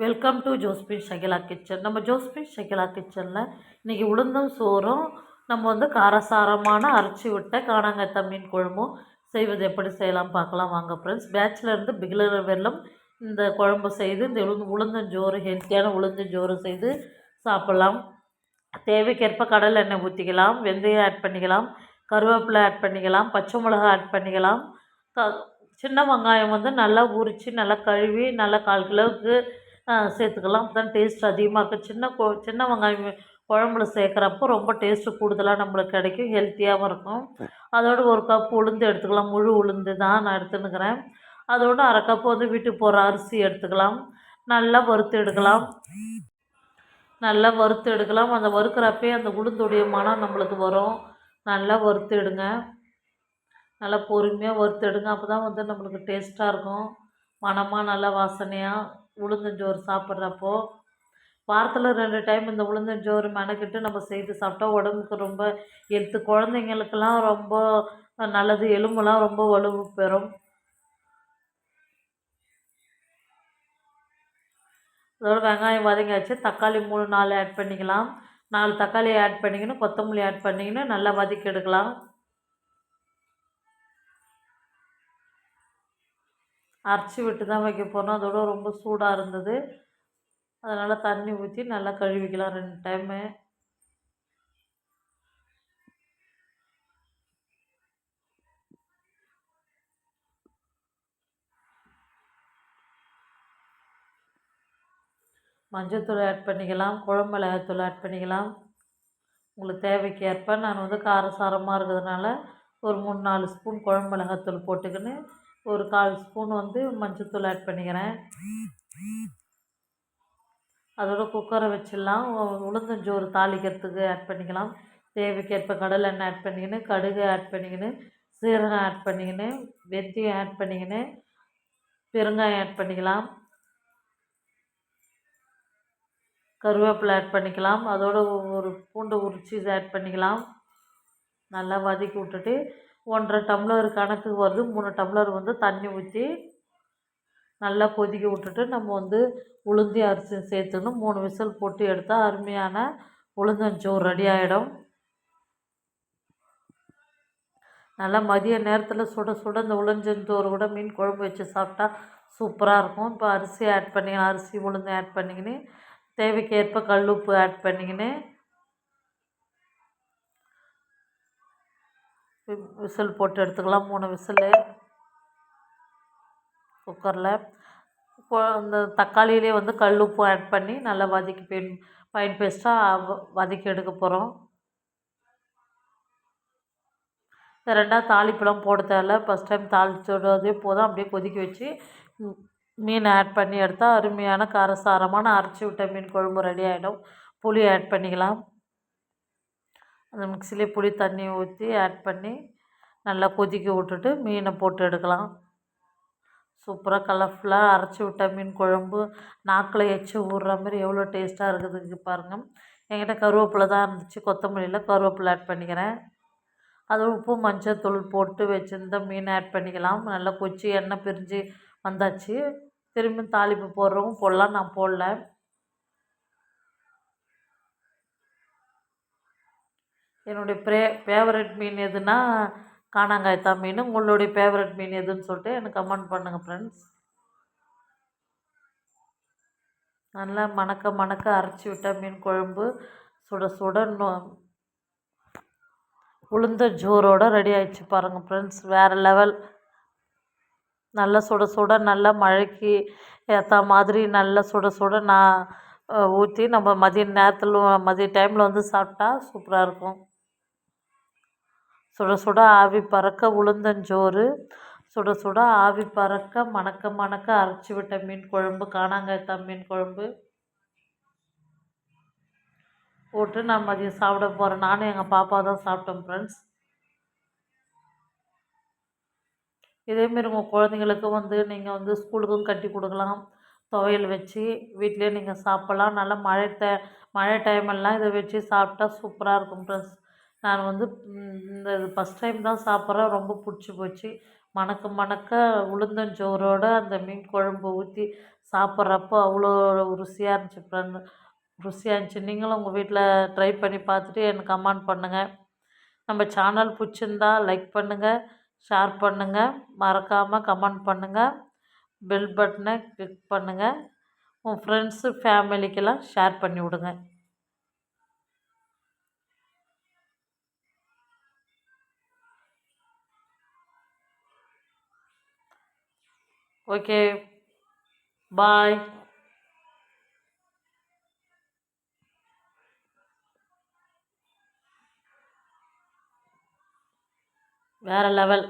Welcome to Josephine Shakila kitchen. நம்ம Josephine Shakila கிச்சனில் இன்றைக்கி உளுந்தும் சோறும் நம்ம காரசாரமான அரைச்சி விட்ட காணாங்கத்தை மீன் குழம்பும் செய்வது எப்படி செய்யலாம் பார்க்கலாம் வாங்க ஃப்ரெண்ட்ஸ். பேச்சுலருந்து பிகிலர் வெல்லம் இந்த குழம்பு செய்து இந்த உளுந்தஞ்சோறு ஹெல்த்தியான உளுந்தஞ்சோறு செய்து சாப்பிட்லாம். தேவைக்கேற்ப கடல் எண்ணெய் ஊற்றிக்கலாம், வெந்தயம் ஆட் பண்ணிக்கலாம், கருவேப்பிலை ஆட் பண்ணிக்கலாம், பச்சை மிளகா ஆட் பண்ணிக்கலாம். சின்ன வெங்காயம் நல்லா உரித்து நல்லா கழுவி நல்லா 1/4 கிலோவுக்கு சேர்த்துக்கலாம். அப்போ தான் டேஸ்ட் அதிகமாக இருக்கும். சின்ன வெங்காயம் குழம்புல சேர்க்குறப்போ ரொம்ப டேஸ்ட்டு கூடுதலாக நம்மளுக்கு கிடைக்கும், ஹெல்த்தியாகவும் இருக்கும். அதோடு 1 கப் உளுந்து எடுத்துக்கலாம். முழு உளுந்து தான் நான் எடுத்துன்னுக்கிறேன். அதோடு 1/2 கப் வீட்டுக்கு போகிற அரிசி எடுத்துக்கலாம். நல்லா வறுத்து எடுக்கலாம். அந்த வறுக்கிறப்பே அந்த உளுந்துடைய மனம் நம்மளுக்கு வரும். நல்லா வறுத்து எடுங்க. நல்லா பொறுமையாக வறுத்து எடுங்க. அப்போ தான் நம்மளுக்கு டேஸ்ட்டாக இருக்கும், மணமாக நல்லா வாசனையாக உளுந்தஞ்சோறு சாப்பிட்றப்போ. வாரத்தில் 2 டைம் இந்த உளுந்தஞ்சோறு மெனக்கிட்டு நம்ம செய்து சாப்பிட்டா உடம்புக்கு ரொம்ப ஹெல்த்து. குழந்தைங்களுக்கெல்லாம் ரொம்ப நல்லது, எலும்பெல்லாம் ரொம்ப வலுவு பெறும். அதோட வெங்காயம் வதங்கியாச்சு. தக்காளி 3-4 ஆட் பண்ணிக்கலாம். 4 தக்காளி ஆட் பண்ணிக்கணும், கொத்தமல்லி ஆட் பண்ணிக்கணும், நல்லா வதக்கி எடுக்கலாம். அரைச்சி விட்டு தான் வைக்க போகிறோம். அதோட ரொம்ப சூடாக இருந்தது, அதனால் தண்ணி ஊற்றி நல்லா கழுவிக்கலாம் 2 டைமு. மஞ்சள்தூள் ஆட் பண்ணிக்கலாம், குழம்பு மிளகாய்த்தூள் ஆட் பண்ணிக்கலாம். உங்களுக்கு தேவைக்கு ஏற்ப நான் காரசாரமாக இருக்கிறதுனால ஒரு 3-4 ஸ்பூன் குழம்பு மிளகாய்த்தூள் போட்டுக்கின்னு ஒரு 1/4 ஸ்பூன் மஞ்சள்தூள் ஆட் பண்ணிக்கிறேன். அதோட குக்கரை வச்சிடலாம். உளுந்தஞ்சோறு தாளிக்கிறதுக்கு ஆட் பண்ணிக்கலாம். தேவைக்கேற்ப கடலை எண்ணெய் ஆட் பண்ணிக்கின்னு, கடுகு ஆட் பண்ணிக்கின்னு, சீரகம் ஆட் பண்ணிக்கின்னு, வெந்தயம் ஆட் பண்ணிக்கின்னு, பெருங்காயம் ஆட் பண்ணிக்கலாம், கருவேப்பிலை ஆட் பண்ணிக்கலாம். அதோட ஒரு பூண்டு உரிச்சி ஆட் பண்ணிக்கலாம். நல்லா வதக்கி விட்டுட்டு 1.5 டம்ளர் கணக்குக்கு வருது, 3 டம்ளர் தண்ணி ஊற்றி நல்லா கொதிக்க விட்டுட்டு நம்ம உளுந்தி அரிசி சேர்த்துக்கணும். 3 விசில் போட்டு எடுத்தால் அருமையான உளுந்தஞ்சோறு ரெடி ஆகிடும். நல்லா மதிய நேரத்தில் சுட சுட இந்த உளுந்தஞ்சோறு கூட மீன் குழம்பு வச்சு சாப்பிட்டா சூப்பராக இருக்கும். இப்போ அரிசி ஆட் பண்ணிக்கலாம். அரிசி உளுந்து ஆட் பண்ணிக்கின்னு தேவைக்கேற்ப கல் உப்பு ஆட் பண்ணிக்கின்னு விசில் போட்டு எடுத்துக்கலாம். 3 விசில் குக்கரில். இந்த தக்காளியிலே கல் உப்பு ஆட் பண்ணி நல்லா வதக்கி ஃபைன் பேஸ்ட்டாக வதக்கி எடுக்க போகிறோம். ரெண்டாவது தாளிப்பெல்லாம் போட தேவையில்ல, ஃபஸ்ட் டைம் தாளிச்சோடதே போதும். அப்படியே கொதிக்க வச்சு மீன் ஆட் பண்ணி எடுத்தால் அருமையான காரசாரமான அரைச்சி விட்ட மீன் குழம்பு ரெடி ஆகிடும். புளி ஆட் பண்ணிக்கலாம். அந்த மிக்சிலே புளி தண்ணி ஊற்றி ஆட் பண்ணி நல்லா கொதிக்க விட்டுட்டு மீனை போட்டு எடுக்கலாம். சூப்பராக கலர்ஃபுல்லாக அரைச்சி விட்ட மீன் குழம்பு நாக்கில் எச்சி ஊறுற மாதிரி எவ்வளோ டேஸ்ட்டாக இருக்குதுங்க பாருங்கள். என்கிட்ட கருவேப்பிலை தான் இருந்துச்சு, கொத்தமல்லியில் கருவேப்பிலை ஆட் பண்ணிக்கிறேன். அது உப்பு மஞ்சள் தூள் போட்டு வச்சுருந்த மீன் ஆட் பண்ணிக்கலாம். நல்லா கொச்சி எண்ணெய் பிரிஞ்சு வந்தாச்சு. திரும்பி தாளிப்பு போடுறவங்க போடலாம், நான் போடல. என்னுடைய ஃபேவரட் மீன் எதுனா காணாங்காய்த்தா மீன். உங்களுடைய ஃபேவரட் மீன் எதுன்னு சொல்லிட்டு எனக்கு கமெண்ட் பண்ணுங்கள் ஃப்ரெண்ட்ஸ். நல்லா மணக்க அரைச்சி விட்ட மீன் குழம்பு சுட சுட உளுந்தஞ்சோறோட ரெடி ஆகிடுச்சு பாருங்கள் ஃப்ரெண்ட்ஸ். வேறு லெவல். நல்லா சுட சுட நல்லா மழைக்கு ஏற்ற மாதிரி நல்லா சுட சுட நான் ஊற்றி நம்ம மதிய டைமில் சாப்பிட்டா சூப்பராக இருக்கும். சுட சுட ஆவி பறக்க உளுந்தஞ்சோறு, சுட சுட ஆவி பறக்க மணக்க அரைச்சி விட்ட மீன் குழம்பு, காணாங்காய்த்தா மீன் குழம்பு போட்டு நான் மதியம் சாப்பிட போகிறேன். நானும் எங்கள் பாப்பா தான் சாப்பிட்டோம் ஃப்ரெண்ட்ஸ். இதேமாரி உங்கள் குழந்தைங்களுக்கு நீங்கள் ஸ்கூலுக்கும் கட்டி கொடுக்கலாம். துவையல் வச்சு வீட்டிலே நீங்கள் சாப்பிட்லாம். நல்லா மழை டைமெல்லாம் இதை வச்சு சாப்பிட்டா சூப்பராக இருக்கும் ஃப்ரெண்ட்ஸ். நான் இந்த ஃபஸ்ட் டைம் தான் சாப்பிட்றேன், ரொம்ப பிடிச்சி போச்சு. மணக்க மணக்க உளுந்தஞ்சோறோட அந்த மீன் குழம்பு ஊற்றி சாப்பிட்றப்போ அவ்வளோ ருசியாக இருந்துச்சு ஃப்ரெண்ட். ருசியாக இருந்துச்சு. நீங்களும் உங்கள் வீட்டில் ட்ரை பண்ணி பார்த்துட்டு எனக்கு கமெண்ட் பண்ணுங்கள். நம்ம சேனல் பிடிச்சிருந்தா லைக் பண்ணுங்கள், ஷேர் பண்ணுங்கள், மறக்காமல் கமெண்ட் பண்ணுங்கள், பெல் பட்டனை கிளிக் பண்ணுங்கள், உன் ஃப்ரெண்ட்ஸு ஃபேமிலிக்கெல்லாம் ஷேர் பண்ணி விடுங்க. ஓகே, பாய். வேறு லெவல்.